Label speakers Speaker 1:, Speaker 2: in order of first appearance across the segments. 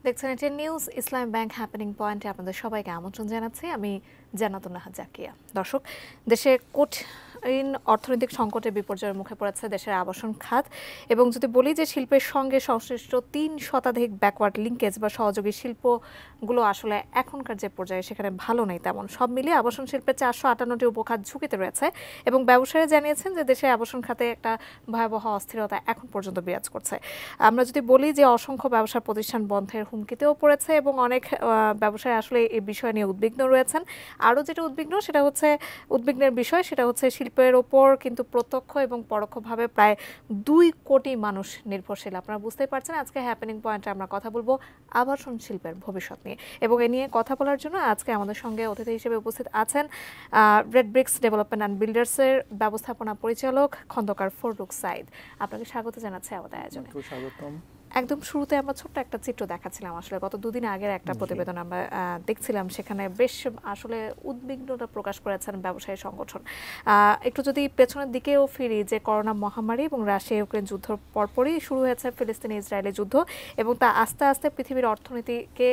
Speaker 1: দেখছেন ATN news ইসলামী bank happening পয়েন্টে আপনাদের সবাইকে আমন্ত্রণ জানাচ্ছি। আমি জান্নাতুন নাহার জাকিয়া। দর্শক, দেশে কঠিন অর্থনৈতিক সংকটের বিপর্যয়ের মুখে পড়েছে দেশের আবাসন খাত, এবং যদি বলি যে শিল্পের সঙ্গে সংশ্লিষ্ট ৩ শতাধিক ব্যাকওয়ার্ড লিঙ্কেজ বা সহযোগী শিল্পগুলো আসলে এখনকার যে পর্যায়ে সেখানে ভালো নেই তেমন। সব মিলিয়ে আবাসন শিল্পের 458টি উপখাত ঝুঁকিতে রয়েছে, এবং ব্যবসায়ীরা জানিয়েছেন যে দেশে আবাসন খাতে একটা ভয়াবহ অস্থিরতা এখন পর্যন্ত বিরাজ করছে। আমরা যদি বলি যে অসংখ্য ব্যবসা প্রতিষ্ঠান বন্ধের হুমকিতেও পড়েছে, এবং অনেক ব্যবসায়ী আসলে এই বিষয় নিয়ে উদ্বিগ্ন রয়েছেন। আরও যেটা উদ্বিগ্নের বিষয় সেটা হচ্ছে শিল্পের ওপর কিন্তু প্রত্যক্ষ এবং পরোক্ষভাবে প্রায় 2 কোটি মানুষ নির্ভরশীল। আপনারা বুঝতেই পারছেন আজকে হ্যাপেনিং পয়েন্টে আমরা কথা বলবো আবাসন শিল্পের ভবিষ্যৎ নিয়ে, এবং এ নিয়ে কথা বলার জন্য আজকে আমাদের সঙ্গে অতিথি হিসেবে উপস্থিত আছেন রেড ব্রিক্স ডেভেলপমেন্ট অ্যান্ড বিল্ডার্সের ব্যবস্থাপনা পরিচালক খন্দকার ফররুখ সাইদ। আপনাকে স্বাগত জানাচ্ছি আমাদের আয়োজনে।
Speaker 2: স্বাগতম।
Speaker 1: একদম শুরুতে আমরা ছোট্ট একটা চিত্র দেখাচ্ছিলাম, আসলে গত দুদিন আগের একটা প্রতিবেদন আমরা দেখছিলাম, সেখানে বেশ আসলে উদ্বিগ্নতা প্রকাশ করেছেন ব্যবসায়ী সংগঠন। একটু যদি পেছনের দিকেও ফিরি, যে করোনা মহামারী এবং রাশিয়া ইউক্রেন যুদ্ধের পরপরই শুরু হয়েছে ফিলিস্তিনি ইসরায়েলি যুদ্ধ, এবং তা আস্তে আস্তে পৃথিবীর অর্থনীতিকে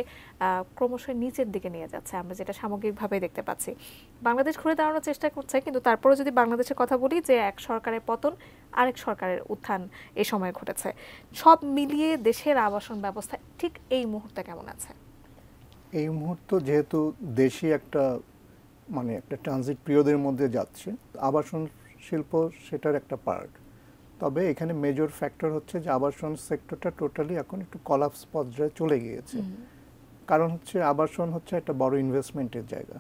Speaker 1: ক্রমশ নিচের দিকে নিয়ে যাচ্ছে, আমরা যেটা সামগ্রিকভাবে দেখতে পাচ্ছি। বাংলাদেশ ঘুরে দাঁড়ানোর চেষ্টা করছে, কিন্তু তারপরে যদি বাংলাদেশের কথা বলি, যে এক সরকারের পতন আরেক সরকারের উত্থান এই সময় ঘটেছে। সব মিলিয়ে দেশের আবাসন ব্যবস্থা ঠিক এই মুহূর্তে কেমন আছে?
Speaker 2: এই মুহূর্তে যেহেতু দেশই একটা ট্রানজিট পিরিয়ডের মধ্যে যাচ্ছে, আবাসন শিল্প সেটার একটা পার্ট। তবে এখানে মেজর ফ্যাক্টর হচ্ছে যে আবাসন সেক্টরটা টোটালি এখন একটু কলাপস পর্যায়ে চলে গিয়েছে। কারণ হচ্ছে আবাসন হচ্ছে একটা বড় ইনভেস্টমেন্টের জায়গা।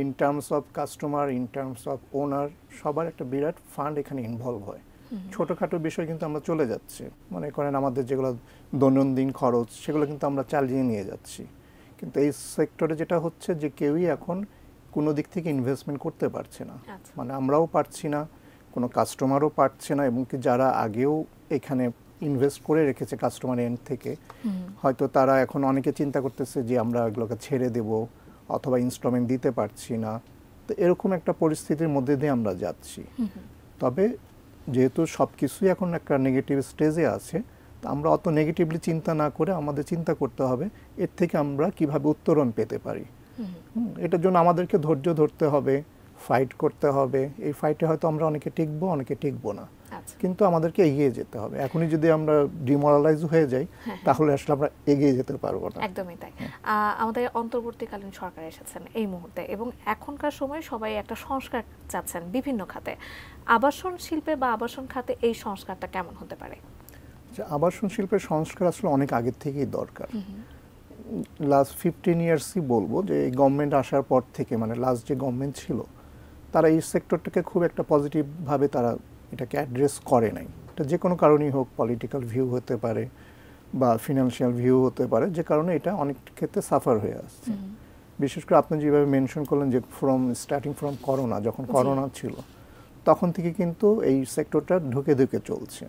Speaker 2: In terms of customer, in terms of owner, সবার একটা বিরাট ফান্ড এখানে ইনভলভ হয়। ছোটোখাটো বিষয় কিন্তু আমরা চলে যাচ্ছি, মনে করেন আমাদের যেগুলো দৈনন্দিন খরচ সেগুলো কিন্তু আমরা চালিয়ে নিয়ে যাচ্ছি। কিন্তু এই সেক্টরে যেটা হচ্ছে যে কেউই এখন কোনো দিক থেকে ইনভেস্টমেন্ট করতে পারছে না, মানে আমরাও পারছি না, কোনো কাস্টমারও পারছে না, এবং কি যারা আগেও এখানে ইনভেস্ট করে রেখেছে কাস্টমার এন্ড থেকে, হয়তো তারা এখন অনেকে চিন্তা করতেছে যে আমরা এগুলোকে ছেড়ে দেব অথবা ইনস্টলমেন্ট দিতে পারছি না। তো এরকম একটা পরিস্থিতির মধ্যে দিয়ে আমরা যাচ্ছি। তবে যেহেতু সব কিছুই এখন একটা নেগেটিভ স্টেজে আছে, তো আমরা অত নেগেটিভলি চিন্তা না করে আমাদের চিন্তা করতে হবে এর থেকে আমরা কিভাবে উত্তরণ পেতে পারি। এটার জন্য আমাদেরকে ধৈর্য ধরতে হবে, ফাইট করতে হবে। এই ফাইটে হয়তো আমরা অনেকে টিকবো, অনেকে টিকবো না, কিন্তু আমাদেরকে এগিয়ে যেতে হবে। এখনই যদি আমরা ডিমোরালাইজ হয়ে যাই তাহলে আসলে আমরা এগিয়ে যেতে পারবো না।
Speaker 1: একদমই তাই। আমাদের অন্তর্বর্তীকালীন সরকার এসেছেন এই মুহূর্তে, এবং এখনকার সময় সবাই একটা সংস্কার চাচ্ছেন বিভিন্ন খাতে। আবাসন শিল্পে বা আবাসন খাতে এই সংস্কারটা কেমন হতে পারে?
Speaker 2: আবাসন শিল্পের সংস্কার আসলে অনেক আগের থেকেই দরকার। লাস্ট 15 ইয়ার্সই বলবো যে এই গভর্নমেন্ট আসার পর থেকে, মানে লাস্ট যে গভর্নমেন্ট ছিল তারা এই সেক্টরটাকে খুব একটা পজিটিভভাবে তারা এটাকে অ্যাড্রেস করে নাই। এটা যে কোনো কারণেই হোক, পলিটিক্যাল ভিউ হতে পারে বা ফিনান্সিয়াল ভিউ হতে পারে, যে কারণে এটা অনেক ক্ষেত্রে সাফার হয়ে আসছে। বিশেষ করে আপনি যেভাবে মেনশন করলেন যে স্টার্টিং ফ্রম করোনা, যখন করোনা ছিল তখন থেকে কিন্তু এই সেক্টরটা ঢুকে ঢুকে চলছে।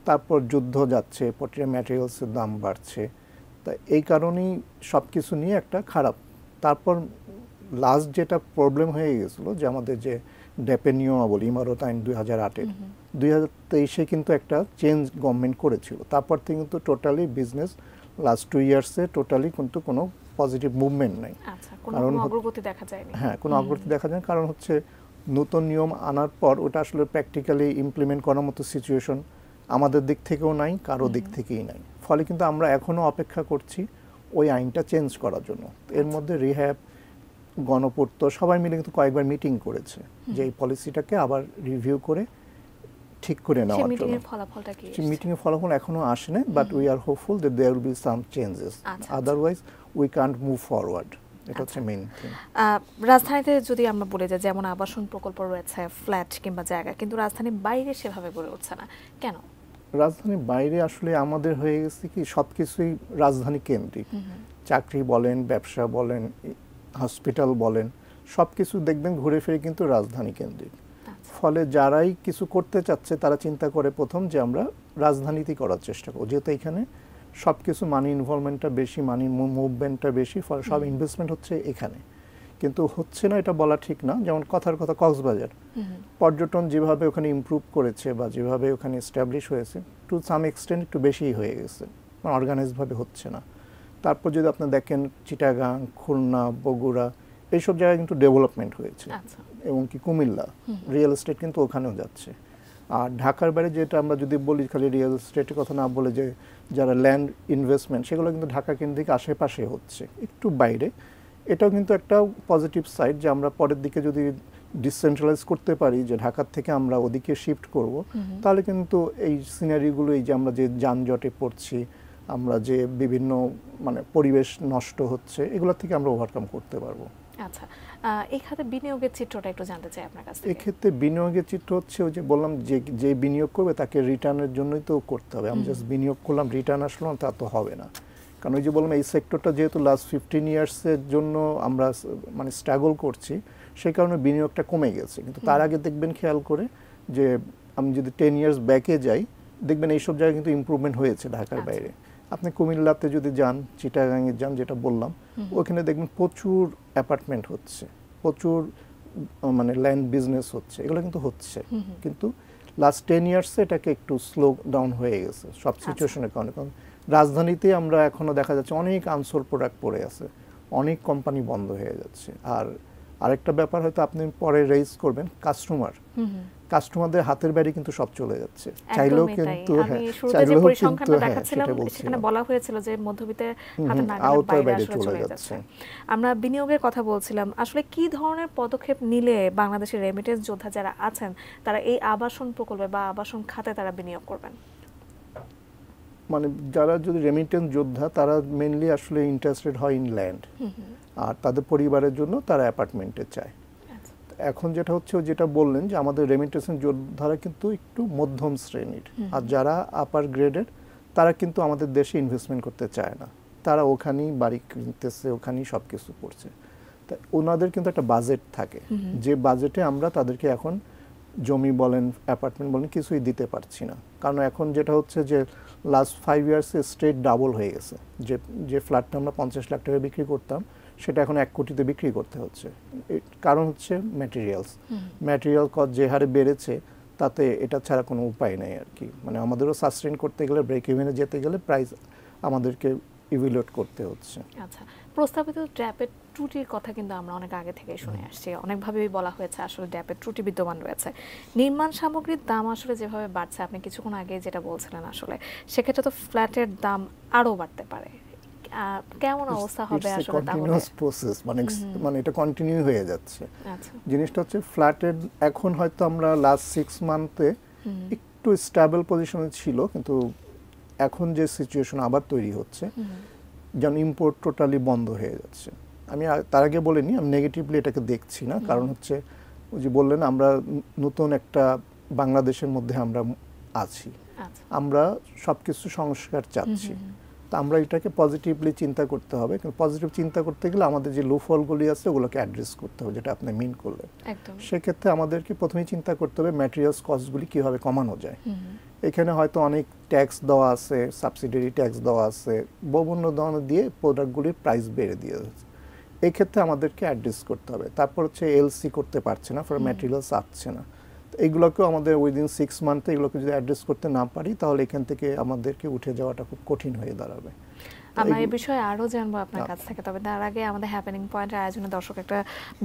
Speaker 2: তারপর যুদ্ধ যাচ্ছে, প্রতিটা ম্যাটেরিয়ালসের দাম বাড়ছে, তা এই কারণেই সব কিছু নিয়ে একটা খারাপ। তারপর লাস্ট যেটা প্রবলেম হয়ে গেছিলো যে আমাদের যে ড্যাপের নিয়মাবলী, ইমারত আইন 2008-এর 2023-এ কিন্তু একটা চেঞ্জ গভর্নমেন্ট করেছিল। তারপর থেকে কিন্তু টোটালি বিজনেস লাস্ট 2 ইয়ার্সে টোটালি কিন্তু কোনো পজিটিভ মুভমেন্ট নাই।
Speaker 1: কারণ অগ্রগতি দেখা যায়নি।
Speaker 2: হ্যাঁ, কোনো অগ্রগতি দেখা যায়, কারণ হচ্ছে নতুন নিয়ম আনার পর ওটা আসলে প্র্যাকটিক্যালি ইমপ্লিমেন্ট করার মতো সিচুয়েশন আমাদের দিক থেকেও নাই, কারো দিক থেকেই নাই। ফলে কিন্তু আমরা এখনও অপেক্ষা করছি ওই আইনটা চেঞ্জ করার জন্য। এর মধ্যে রিহ্যাব, গণপূর্ত সবাই মিলে কিন্তু কয়েকবার মিটিং করেছে যে এই পলিসিটাকে আবার রিভিউ করে ঠিক করে নেওয়ার জন্য। মিটিংয়ের ফলাফল এখনও আসেনি, but we are hopeful that there will be some changes, otherwise we can't move forward. এটা হচ্ছে মেইন থিং।
Speaker 1: রাজধানীতে যদি আমরা বলে যাই, যেমন আবাসন প্রকল্প রয়েছে, ফ্ল্যাট কিংবা জায়গা, কিন্তু রাজধানীর বাইরে সেভাবে গড়ে উঠছে না কেন?
Speaker 2: রাজধানীর বাইরে আসলে আমাদের হয়ে গেছে কি সব কিছুই রাজধানী কেন্দ্রিক। চাকরি বলেন, ব্যবসা বলেন, হসপিটাল বলেন, সব কিছু দেখবেন ঘুরে ফিরে কিন্তু রাজধানী কেন্দ্রিক। ফলে যারাই কিছু করতে চাচ্ছে তারা চিন্তা করে প্রথম যে আমরা রাজধানীতেই করার চেষ্টা করব, যেহেতু এখানে সব কিছু মানি ইনভলভমেন্টটা বেশি, মানি মুভমেন্টটা বেশি, ফলে সব ইনভেস্টমেন্ট হচ্ছে এখানে। কিন্তু হচ্ছে না এটা বলা ঠিক না। যেমন কথার কথা কক্সবাজার, পর্যটন যেভাবে ওখানে ইমপ্রুভ করেছে বা যেভাবে ওখানে এস্টাবলিশ হয়েছে, টু সাম এক্সটেন্ট একটু বেশিই হয়ে গেছে, অর্গানাইজভাবে হচ্ছে না। তারপর যদি আপনি দেখেন চিটাগাং, খুলনা, বগুড়া এইসব জায়গায় কিন্তু ডেভেলপমেন্ট হয়েছে, এবং কি কুমিল্লা রিয়েল এস্টেট কিন্তু ওখানেও যাচ্ছে। আর ঢাকার বাইরে যেটা আমরা যদি বলি, খালি রিয়েল এস্টেটের কথা না বলে যে যারা ল্যান্ড ইনভেস্টমেন্ট, সেগুলো কিন্তু ঢাকা কেন্দ্রিক আশেপাশে হচ্ছে, একটু বাইরে। এটাও কিন্তু একটা পজিটিভ সাইড যে আমরা পরের দিকে যদি ডিসেন্ট্রালাইজ করতে পারি, যে ঢাকার থেকে আমরা ওদিকে শিফট করব, তাহলে কিন্তু এই সিনারিগুলো, এই যে আমরা যে যানজটে পড়ছি, আমরা যে বিভিন্ন মানে পরিবেশ নষ্ট হচ্ছে, এগুলো থেকে আমরা ওভারকাম করতে পারবো।
Speaker 1: আচ্ছা, এই খাতে বিনিয়োগের চিত্রটা একটু জানতে চাই আপনার কাছ থেকে।
Speaker 2: এক্ষেত্রে বিনিয়োগের চিত্র হচ্ছে ওই যে বললাম, যে বিনিয়োগ করবে তাকে রিটার্নের জন্যই তো করতে হবে। আমি জাস্ট বিনিয়োগ করলাম, রিটার্ন আসলো না, তা তো হবে না। কারণ ওই যে বললাম, এই সেক্টরটা যেহেতু লাস্ট 15 ইয়ার্সের জন্য আমরা মানে স্ট্রাগল করছি, সেই কারণে বিনিয়োগটা কমে গেছে। কিন্তু তার আগে দেখবেন খেয়াল করে যে আমি যদি 10 ইয়ার্স ব্যাকে যাই, দেখবেন এইসব জায়গায় কিন্তু ইমপ্রুভমেন্ট হয়েছে ঢাকার বাইরে। আপনি কুমিল্লাতে যদি যান, চিটাগাংয়ে যান, যেটা বললাম, ওখানে দেখবেন প্রচুর অ্যাপার্টমেন্ট হচ্ছে, প্রচুর মানে ল্যান্ড বিজনেস হচ্ছে, এগুলো কিন্তু হচ্ছে। কিন্তু লাস্ট 10 ইয়ার্সে এটাকে একটু স্লো ডাউন হয়ে গেছে সব সিচুয়েশনের কারণে। কারণ রাজধানীতে আমরা এখনো দেখা যাচ্ছে অনেক আনসোল্ড প্রোডাক্ট পড়ে আছে, অনেক কোম্পানি বন্ধ হয়ে যাচ্ছে। আর আরেকটা ব্যাপার হয়তো আপনি পরে রেইজ করবেন, কাস্টমারদের হাতের বাইরে কিন্তু সব চলে যাচ্ছে, চাইলেও কিন্তু
Speaker 1: সেখানে বলা হয়েছিল যে মধ্যবিত্তের হাতের নাগালের বাইরে চলে যাচ্ছে। আমরা বিনিয়োগের কথা বলছিলাম, আসলে কি ধরনের পদক্ষেপ নিলে বাংলাদেশের রেমিটেন্স যোদ্ধা যারা আছেন তারা এই আবাসন প্রকল্পে বা আবাসন খাতে তারা বিনিয়োগ করবেন?
Speaker 2: মানে যারা যদি রেমিটেন্স যোদ্ধা, তারা মেইনলি আসলে ইন্টারেস্টেড হয় ইন ল্যান্ড, আর তাদের পরিবারের জন্য তারা অ্যাপার্টমেন্টে চায়। এখন যেটা হচ্ছে, যেটা বললেন যে আমাদের রেমিটেন্স যোদ্ধারা কিন্তু একটু মধ্যম শ্রেণীর, আর যারা আপার গ্রেডের তারা কিন্তু আমাদের দেশে ইনভেস্টমেন্ট করতে চায় না, তারা ওখানেই বাড়ি কিনতেছে, ওখানেই সব কিছু করছে। তা ওনাদের কিন্তু একটা বাজেট থাকে, যে বাজেটে আমরা তাদেরকে এখন জমি বলেন, অ্যাপার্টমেন্ট বলেন, কিছুই দিতে পারছি না। কারণ এখন যেটা হচ্ছে যে লাস্ট 5 ইয়ার্সে স্ট্রেট ডাবল হয়ে গেছে, যে ফ্ল্যাটটা আমরা 50 লাখ টাকা বিক্রি করতাম, সেটা এখন 1 কোটিতে বিক্রি করতে হচ্ছে। কারণ হচ্ছে ম্যাটেরিয়াল কস্ট যে হারে বেড়েছে, তাতে এটা ছাড়া কোনো উপায় নেই আর কি। মানে আমাদেরও সাস্টেইন করতে গেলে, ব্রেক ইভেনে যেতে গেলে প্রাইস আমাদেরকে ইভ্যালুয়েট করতে হচ্ছে।
Speaker 1: আচ্ছা, প্রস্তাবিত ড্যাপের ত্রুটির কথা কিন্তু আমরা অনেক আগে থেকেই শুনে আসছি, অনেকভাবেই বলা হয়েছে আসলে ড্যাপের ত্রুটি বিদ্যমান রয়েছে। নির্মাণ সামগ্রীর দাম আসলে যেভাবে বাড়ছে, আপনি কিছুক্ষণ আগে যেটা বলছিলেন, আসলে সেক্ষেত্রে তো ফ্ল্যাটের দাম আরো বাড়তে পারে। কেমন অবস্থা হবে আসলে?
Speaker 2: কন্টিনিউয়াস প্রসেস, মানে এটা কন্টিনিউ হয়ে যাচ্ছে। জিনিসটা হচ্ছে ফ্ল্যাটের এখন হয়তো আমরা লাস্ট 6 মান্থে একটু স্টেবল পজিশনে ছিল, কিন্তু এখন যে সিচুয়েশন আবার তৈরি হচ্ছে, যেন ইম্পোর্ট টোটালি বন্ধ হয়ে যাচ্ছে। আমি তার আগে বলিনি, আমি নেগেটিভলি এটাকে দেখছি না। কারণ হচ্ছে ওই যে বললেন, আমরা নতুন একটা বাংলাদেশের মধ্যে আমরা আছি, আমরা সবকিছু সংস্কার চাচ্ছি। তা আমরা এটাকে পজিটিভলি চিন্তা করতে হবে। কিন্তু পজিটিভ চিন্তা করতে গেলে আমাদের যে লুফলগুলি আছে ওগুলোকে অ্যাড্রেস করতে হবে, যেটা আপনি মিন করলেন। সেক্ষেত্রে আমাদেরকে প্রথমেই চিন্তা করতে হবে ম্যাটেরিয়ালস কস্টগুলি কীভাবে কমানো যায়। এখানে হয়তো অনেক ট্যাক্স দেওয়া আছে, সাবসিডিয়ারি ট্যাক্স দেওয়া আছে, বিভিন্ন ধরনের দিয়ে প্রোডাক্টগুলির প্রাইস বেড়ে দিয়ে যাচ্ছে। এই ক্ষেত্রে আমাদেরকে অ্যাড্রেস করতে হবে। তারপর হচ্ছে এলসি করতে পারছে না, ফর ম্যাটেরিয়ালস আসছে না। এইগুলোকেও আমাদের উইদিন 6 মান্থে এগুলোকে যদি অ্যাড্রেস করতে না পারি, তাহলে এখান থেকে আমাদেরকে উঠে যাওয়াটা খুব কঠিন হয়ে দাঁড়াবে।
Speaker 1: আমরা এই বিষয়ে আরো জানবো আপনার কাছ থেকে, তবে তার আগে আমাদের হ্যাপেনিং পয়েন্টের আয়োজনে দর্শক একটা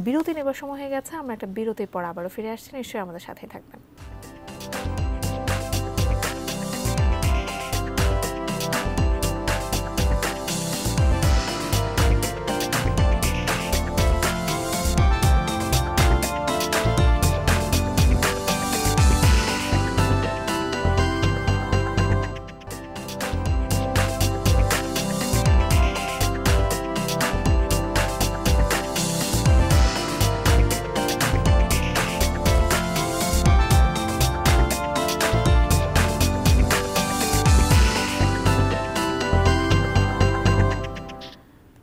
Speaker 1: বিরতি নেবার সময় হয়ে গেছে। আমরা একটা বিরতির পর আবারও ফিরে আসছি, নিশ্চয়ই আমাদের সাথেই থাকবেন।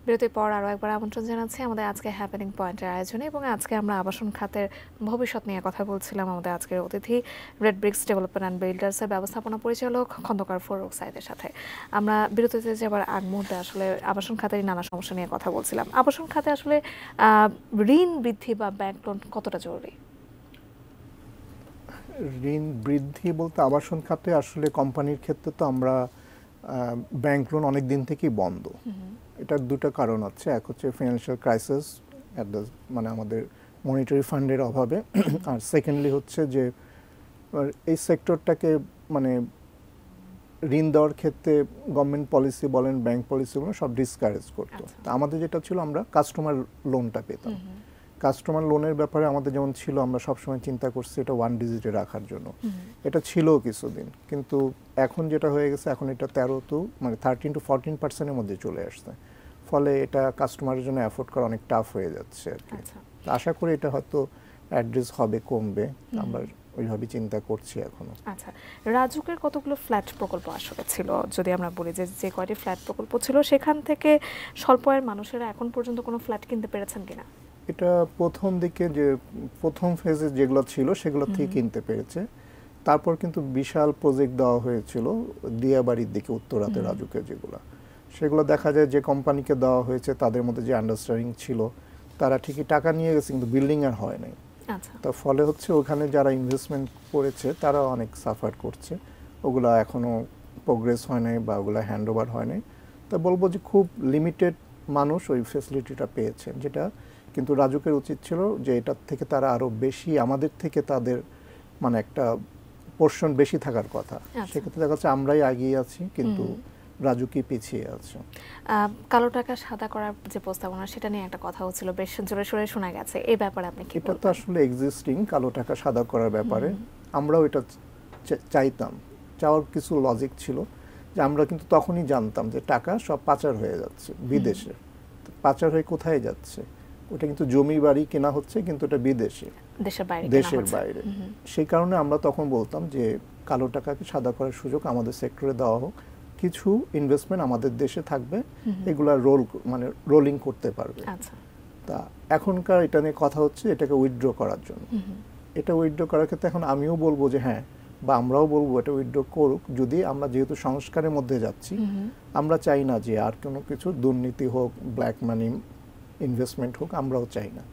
Speaker 1: বিরতির পর আরও একবার আমন্ত্রণ জানাচ্ছি আমাদের আজকে হ্যাপেনিং পয়েন্টের আয়োজনে, এবং আজকে আমরা আবাসন খাতের ভবিষ্যৎ নিয়ে কথা বলছিলাম আমাদের আজকের অতিথি রেড ব্রিক্স ডেভেলপমেন্ট অ্যান্ড বিল্ডার্সের ব্যবস্থাপনা পরিচালক খন্দকার ফারুক সাঈদের সাথে। আমরা বিরতিতে যাবার আগ মুহূর্তে আসলে আবাসন খাতের নানা সমস্যা নিয়ে কথা বলছিলাম। আবাসন খাতে আসলে ঋণ বৃদ্ধি বা ব্যাংক লোন কতটা জরুরি?
Speaker 2: ঋণ বৃদ্ধি বলতে আবাসন খাতে আসলে কোম্পানির ক্ষেত্রে তো আমরা ব্যাংক লোন অনেক দিন থেকেই বন্ধ। এটার দুটো কারণ আছে, এক হচ্ছে ফিনান্সিয়াল ক্রাইসিস মানে আমাদের মনিটারি ফান্ডের অভাবে, আর সেকেন্ডলি হচ্ছে যে এই সেক্টরটাকে মানে ঋণ দেওয়ার ক্ষেত্রে গভর্নমেন্ট পলিসি বলেন ব্যাংক পলিসি বলেন সব ডিসকারেজ করতো। তা আমাদের যেটা ছিল আমরা কাস্টমার লোনটা পেতাম। কাস্টমার লোনের ব্যাপারে আমাদের যেমন ছিল আমরা সবসময় চিন্তা করছি এটা 1 ডিজিটে রাখার জন্য, এটা ছিল কিছুদিন, কিন্তু এখন যেটা হয়ে গেছে এখন এটা 13 to 14% মধ্যে চলে আসছে, ফলে এটা কাস্টমারের জন্য অ্যাফোর্ড করা অনেক টাফ হয়ে যাচ্ছে আর কি। আশা করি এটা হয়তো অ্যাড্রেস হবে, কমবে, আমরা ওইভাবে চিন্তা করছি এখনো।
Speaker 1: আচ্ছা, রাজুকের কতগুলো ফ্ল্যাট প্রকল্প আসলে ছিল, যদি আমরা বলি যে কয়টি ফ্ল্যাট প্রকল্প ছিল সেখান থেকে স্বল্প আয়ের মানুষেরা এখন পর্যন্ত কোনো ফ্ল্যাট কিনতে পেরেছেন কিনা?
Speaker 2: এটা প্রথম দিকে যে প্রথম ফেজে যেগুলো ছিল সেগুলো থেকে কিনতে পেরেছে, তারপর কিন্তু বিশাল প্রজেক্ট দেওয়া হয়েছিল দিয়াবাড়ির দিকে উত্তরাতে রাজুকে, যেগুলো সেগুলো দেখা যায় যে কোম্পানিকে দেওয়া হয়েছে তাদের মধ্যে যে আন্ডারস্ট্যান্ডিং ছিল তারা ঠিকই টাকা নিয়ে গেছে কিন্তু বিল্ডিং আর হয় নাই। তার ফলে হচ্ছে ওখানে যারা ইনভেস্টমেন্ট করেছে তারা অনেক সাফার করছে, ওগুলা এখনো প্রোগ্রেস হয় নাই বা ওগুলা হ্যান্ড ওভার হয় নাই। তা বলবো যে খুব লিমিটেড মানুষ ওই ফ্যাসিলিটিটা পেয়েছে, যেটা কিন্তু রাজুকের উচিত ছিল যে এটার থেকে তারা আরো বেশি, আমাদের থেকে তাদের মানে একটা পোর্শন বেশি থাকার কথা। সেক্ষেত্রে দেখা যাচ্ছে আমরাই এগিয়ে আছি কিন্তু রাজুকি পিছিয়ে আছে।
Speaker 1: কালো টাকা সাদা করার যে প্রস্তাবনা সেটা নিয়ে একটা কথা হচ্ছিল, বেশ জোরে সোরে শোনা গেছে, এই ব্যাপারে আপনি কি বলবেন?
Speaker 2: এটা তো আসলে এক্সিস্টিং কালো টাকা সাদা করার ব্যাপারে আমরাও এটা চাইতাম, চাওয়ার কিছু লজিক ছিল যে আমরা কিন্তু তখনই জানতাম যে টাকা সব পাচার হয়ে যাচ্ছে বিদেশে। পাচার হয়ে কোথায় যাচ্ছে? ওটা কিন্তু জমি বাড়ি কেনা হচ্ছে কিন্তু এটা বিদেশে, দেশের বাইরে। সেই কারণে আমরা তখন বলতাম যে কালো টাকাকে সাদা করার সুযোগ আমাদের সেক্টরে দেওয়া হোক, কিছু ইনভেস্টমেন্ট আমাদের দেশে থাকবে, এগুলা রোলিং করতে পারবে। তা এখনকার এটা নিয়ে কথা হচ্ছে এটাকে উইথড্র করার জন্য। এটা উইথড্র করার ক্ষেত্রে এখন আমিও বলবো যে হ্যাঁ, বা আমরাও বলবো এটা উইথড্র করুক, যদি আমরা যেহেতু সংস্কারের মধ্যে যাচ্ছি, আমরা চাই না যে আর কোনো কিছু দুর্নীতি হোক, ব্ল্যাক মানি ইনভেস্টমেন্ট হোক, আমরাও চাই না।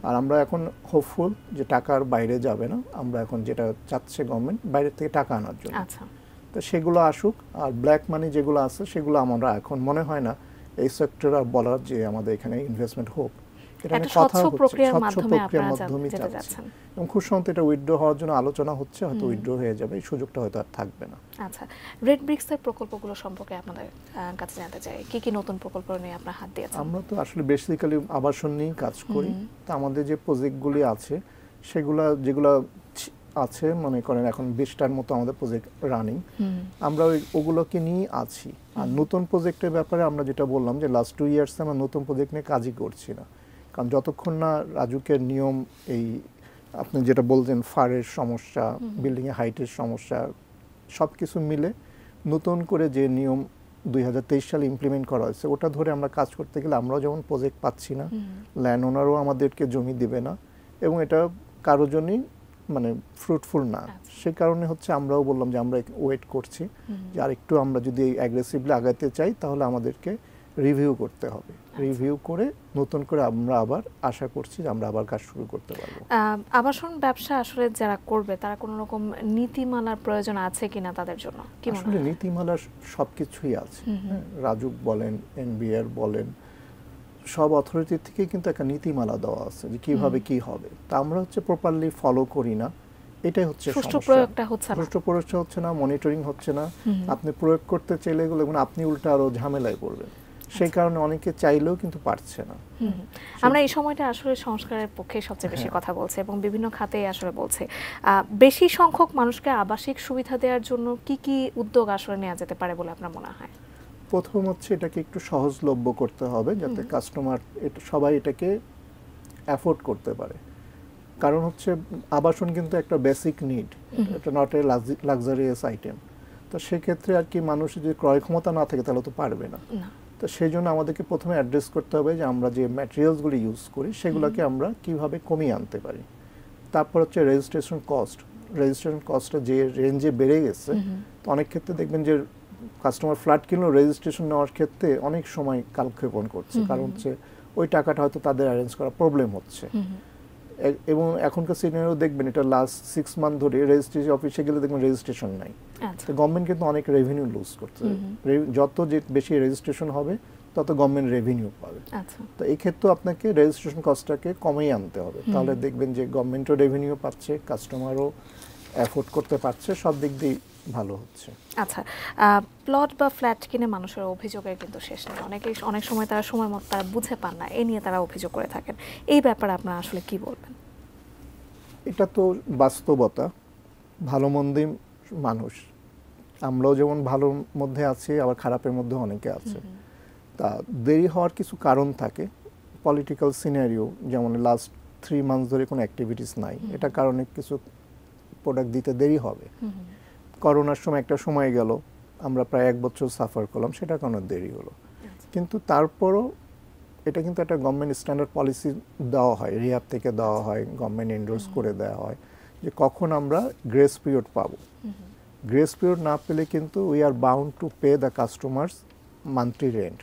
Speaker 2: আর আমরা এখন হোপফুল যে টাকার বাইরে যাবে না, আমরা এখন যেটা চাচ্ছে গভর্নমেন্ট বাইরে থেকে টাকা আনার জন্য, তো সেগুলো আসুক। আর ব্ল্যাক মানি যেগুলো আছে সেগুলো আমরা এখন মনে হয় না এই সেক্টর আর বলার যে আমাদের এখানে ইনভেস্টমেন্ট হোক, এটা নিয়ে কথা হচ্ছে, স্বচ্ছ প্রক্রিয়ার মাধ্যমে যাচ্ছে। এবং খুব সম্ভবত এটা উইথড্র হওয়ার জন্য আলোচনা হচ্ছে, হয়তো উইথড্র হয়ে যাবে, এই সুযোগটা হয়তো আর থাকবে না।
Speaker 1: আচ্ছা, রেড ব্রিক্সের প্রকল্পগুলো সম্পর্কে আপনাদের কাছে জানতে চাই, কি কি নতুন প্রকল্প নিয়ে আপনারা হাত দিয়েছেন?
Speaker 2: আমরা তো আসলে বেসিক্যালি আবাসন নিয়ে কাজ করি। তো আমাদের যে প্রজেক্টগুলি আছে যেগুলো আছে, মনে করেন এখন 20টার মতো আমাদের প্রজেক্ট রানিং, আমরা ওগুলোকে নিয়ে আছি। আর নতুন প্রজেক্টের ব্যাপারে আমরা যেটা বললাম যে লাস্ট 2 ইয়ার্সে আমরা নতুন প্রজেক্ট নিয়ে কাজই করছি না, কারণ যতক্ষণ না রাজুকের নিয়ম, এই আপনি যেটা বলছেন ফারের সমস্যা, বিল্ডিংয়ের হাইটের সমস্যা, সব কিছু মিলে নতুন করে যে নিয়ম 2023 সালে ইমপ্লিমেন্ট করা হয়েছে ওটা ধরে আমরা কাজ করতে গেলে আমরাও যেমন প্রজেক্ট পাচ্ছি না, ল্যান্ড ওনারও আমাদেরকে জমি দিবে না, এবং এটা কারোর জন্যই মানে ফ্রুটফুল না। সেই কারণে হচ্ছে আমরাও বললাম যে আমরা ওয়েট করছি যে আর একটু আমরা যদি অ্যাগ্রেসিভলি আগাতে চাই তাহলে আমাদেরকে রিভিউ করতে হবে। রিভিউ করে নতুন করে আমরা আবার আশা করছি যে আমরা আবার কাজ শুরু করতে পারবো।
Speaker 1: আবাসন ব্যবসা আসলে যারা করবে তারা কোনো রকম নীতিমালার প্রয়োজন আছে কিনা তাদের জন্য? কি মনে হয়?
Speaker 2: আসলে নীতিমালার সবকিছুই আছে, রাজুক বলেন, এনবিআর বলেন, সব অথরিটি থেকে কিন্তু একটা নীতিমালা দেওয়া আছে যে কিভাবে কি হবে। তা আমরা হচ্ছে প্রপারলি ফলো করি না, এটাই হচ্ছে সমস্যা। সুষ্ঠু প্রয়োগটা হচ্ছে না, মনিটরিং হচ্ছে না। আপনি প্রয়োগ করতে চাইলে এগুলো আপনি উল্টা আরো ঝামেলায় পড়বেন, সেই কারণে অনেকে চাইলেও কিন্তু পারছে না।
Speaker 1: আমরা এই সময়টা আসলে সংস্কারের পক্ষে সবচেয়ে বেশি কথা বলছে এবং বিভিন্ন খাতে আসলে বলছে। বেশি সংখ্যক মানুষকে আবাসিক সুবিধা দেওয়ার জন্য কি কি উদ্যোগ আসলে নেওয়া যেতে পারে বলে আপনার মনে হয়?
Speaker 2: প্রথম হচ্ছে এটাকে একটু সহজলভ্য করতে হবে, যাতে কাস্টমার সবাই এটাকে অ্যাফোর্ড করতে পারে। কারণ হচ্ছে আবাসন কিন্তু একটা বেসিক নিড, এটা নট এ লাক্সারিয়াস আইটেম। তো সেক্ষেত্রে আর কি মানুষের যদি ক্রয় ক্ষমতা না থাকে তাহলে তো পারবে না। তো সেই জন্য আমাদেরকে প্রথমে অ্যাড্রেস করতে হবে যে আমরা যে ম্যাটেরিয়ালসগুলি ইউজ করি সেগুলোকে আমরা কিভাবে কমিয়ে আনতে পারি। তারপর হচ্ছে রেজিস্ট্রেশন কস্টটা যে রেঞ্জে বেড়ে গেছে, তো অনেক ক্ষেত্রে দেখবেন যে কাস্টমার ফ্ল্যাট কিনলেও রেজিস্ট্রেশন নেওয়ার ক্ষেত্রে অনেক সময় কালক্ষেপণ করছে, কারণ হচ্ছে ওই টাকাটা হয়তো তাদের অ্যারেঞ্জ করা প্রবলেম হচ্ছে। এবং এখনকার সিনিয়রও দেখবেন এটা লাস্ট 6 মান্থ ধরে রেজিস্ট্রেশন অফিসে গেলে দেখবেন রেজিস্ট্রেশন নাই।
Speaker 1: আচ্ছা
Speaker 2: তো গভর্নমেন্ট কিন্তু অনেক রেভিনিউ লুজ করছে। যত যে বেশি রেজিস্ট্রেশন হবে তত গভর্নমেন্ট রেভিনিউ পাবে।
Speaker 1: আচ্ছা
Speaker 2: তো এই ক্ষেত্রে আপনাকে রেজিস্ট্রেশন কস্টটাকে কমিয়ে আনতে হবে, তাহলে দেখবেন যে গভর্নমেন্টও রেভিনিউ পাচ্ছে, কাস্টমারও অ্যাফোর্ড করতে পারছে, সব দিক দিয়ে ভালো হচ্ছে।
Speaker 1: আচ্ছা প্লট বা ফ্ল্যাট কিনে মানুষের অভিযোগের কিন্তু শেষ নেই, অনেক সময় তারা সময় মতো তারা বুঝে পান না, এই নিয়ে তারা অভিযোগ করে থাকেন। এই ব্যাপারে আপনারা আসলে কি বলবেন?
Speaker 2: এটা তো বাস্তবতা, ভালো মন্দই মানুষ, আমরাও যেমন ভালোর মধ্যে আছি আবার খারাপের মধ্যে অনেকে আছে। তা দেরি হওয়ার কিছু কারণ থাকে, পলিটিক্যাল সিনারিও, যেমন লাস্ট 3 মান্থস ধরে কোনো অ্যাক্টিভিটিস নাই, এটা কারণে কিছু প্রোডাক্ট দিতে দেরি হবে। করোনার সময় একটা সময় গেল, আমরা প্রায় 1 বছর সাফার করলাম, সেটা কারণে দেরি হলো। কিন্তু তারপরও এটা কিন্তু একটা গভর্নমেন্ট স্ট্যান্ডার্ড পলিসি দেওয়া হয়, রিহাব থেকে দেওয়া হয়, গভর্নমেন্ট এন্ডোর্স করে দেওয়া হয় যে কখন আমরা গ্রেস পিরিয়ড পাবো। গ্রেস পিরিয়ড না পেলে কিন্তু we are bound to pay the customers monthly rent,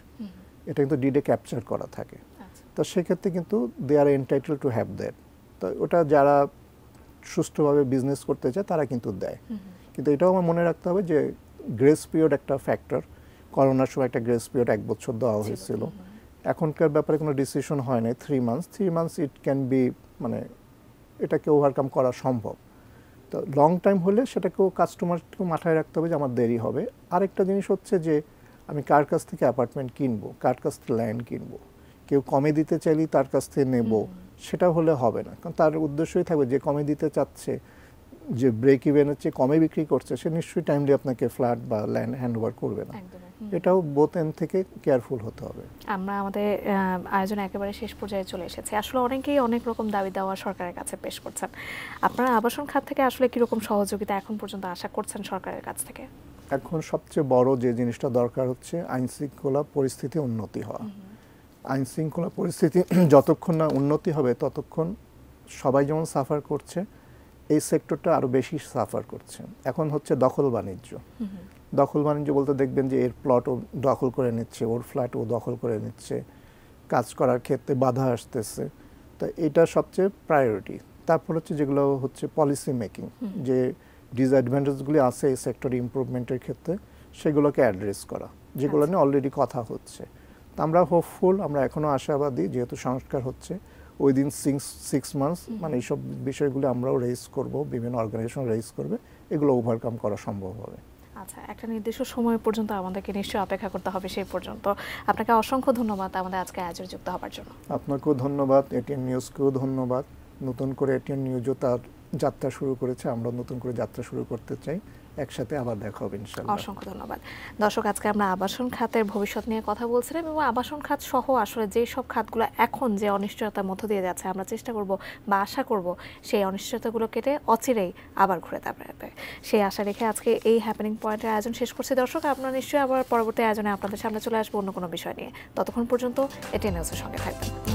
Speaker 2: এটা কিন্তু ডিডে ক্যাপচার করা থাকে। তো সেক্ষেত্রে কিন্তু দে আর এন্টাইটেল টু হ্যাভ দ্যাট। তো ওটা যারা সুষ্ঠুভাবে বিজনেস করতে চায় তারা কিন্তু দেয়। কিন্তু এটাও আমার মনে রাখতে হবে যে গ্রেস পিরিয়ড একটা ফ্যাক্টর। করোনার সময় একটা গ্রেস পিরিয়ড 1 বছর দেওয়া হয়েছিল, এখনকার ব্যাপারে কোনো ডিসিশন হয় নাই। 3 মান্থস ইট ক্যান বি, মানে এটাকে ওভারকাম করা সম্ভব। তো লং টাইম হলে সেটাকেও কাস্টমারকেও মাথায় রাখতে হবে যে আমার দেরি হবে। আরেকটা জিনিস হচ্ছে যে আমি কার কাছ থেকে অ্যাপার্টমেন্ট কিনবো, কার কাছ থেকে ল্যান্ড কিনবো, কেউ কমে দিতে চাইলেই তার কাছ থেকে নেব, সেটা হলে হবে না। কারণ তার উদ্দেশ্যই থাকবে যে কমে দিতে চাচ্ছে, যে ব্রেক ইভেনের চেয়ে কমে বিক্রি করছে, সে নিশ্চয়ই টাইমলি আপনাকে ফ্ল্যাট বা ল্যান্ড হ্যান্ড ওভার করবে না। এটাও বোথ এন্ড থেকে কেয়ারফুল হতে হবে।
Speaker 1: আমরা আমাদের আয়োজন একেবারে শেষ পর্যায়ে চলে এসেছি। আসলে অনেকেই অনেক রকম দাবি দেওয়া সরকারের কাছে পেশ করছেন। আপনারা আবাসন খাত থেকে আসলে কিরকম সহযোগিতা এখন পর্যন্ত আশা করছেন সরকারের কাছ থেকে?
Speaker 2: এখন সবচেয়ে বড় যে জিনিসটা দরকার হচ্ছে আইন শৃঙ্খলা পরিস্থিতি উন্নতি হওয়া। আইন শৃঙ্খলা পরিস্থিতি যতক্ষণ না উন্নতি হবে ততক্ষণ সবাই যেমন সাফার করছে, এই সেক্টরটা আরও বেশি সাফার করছে। এখন হচ্ছে দখল বাণিজ্য। দখল বাণিজ্য বলতে দেখবেন যে এর প্লট ও দখল করে নিচ্ছে, ওর ফ্ল্যাট ও দখল করে নিচ্ছে, কাজ করার ক্ষেত্রে বাধা আসতেছে। তো এটা সবচেয়ে প্রায়োরিটি। তারপর হচ্ছে যেগুলো হচ্ছে পলিসি মেকিং, যে ডিসঅ্যাডভান্টেজগুলি আছে এই সেক্টরে ইমপ্রুভমেন্টের ক্ষেত্রে, সেগুলোকে অ্যাড্রেস করা, যেগুলো নিয়ে অলরেডি কথা হচ্ছে। তো আমরা হোপফুল, আমরা এখনও আশাবাদী, যেহেতু সংস্কার হচ্ছে উইদিন 6 মান্থস, মানে এইসব বিষয়গুলো আমরাও রেইজ করব, বিভিন্ন অর্গানাইজেশন রেইজ করবে, এগুলো ওভারকাম করা সম্ভব হবে।
Speaker 1: আচ্ছা, একটা নির্দিষ্ট সময় পর্যন্ত আমাদেরকে নিশ্চয়ই অপেক্ষা করতে হবে। সেই পর্যন্ত আপনাকে অসংখ্য ধন্যবাদ আমাদের আজকে আয়োজনে যুক্ত হওয়ার জন্য।
Speaker 2: আপনাকেও ধন্যবাদ, এটিএন নিউজকেও ধন্যবাদ। নতুন করে এটিএন নিউজও তার যাত্রা শুরু করেছে, আমরা নতুন করে যাত্রা শুরু করতে চাই। একসাথে আবার দেখা হবে ইনশাআল্লাহ।
Speaker 1: অসংখ্য ধন্যবাদ। দর্শক, আজকে আমরা আবাসন খাতের ভবিষ্যৎ নিয়ে কথা বলছিলাম এবং আবাসন খাত সহ আসলে যে সব খাতগুলো এখন যে অনিশ্চয়তার মধ্য দিয়ে যাচ্ছে, আমরা চেষ্টা করব বা আশা করব সেই অনিশ্চয়তাগুলো কেটে অচিরেই আবার ঘুরে দাঁড়াবে, সেই আশা রেখে আজকে এই হ্যাপেনিং পয়েন্টের আয়োজন শেষ করছি। দর্শক, আপনারা নিশ্চয়ই আবার পরবর্তী আয়োজনে আপনাদের সামনে চলে আসবো অন্য কোনো বিষয় নিয়ে। ততক্ষণ পর্যন্ত এটিএন নিউজের সঙ্গে থাকবেন।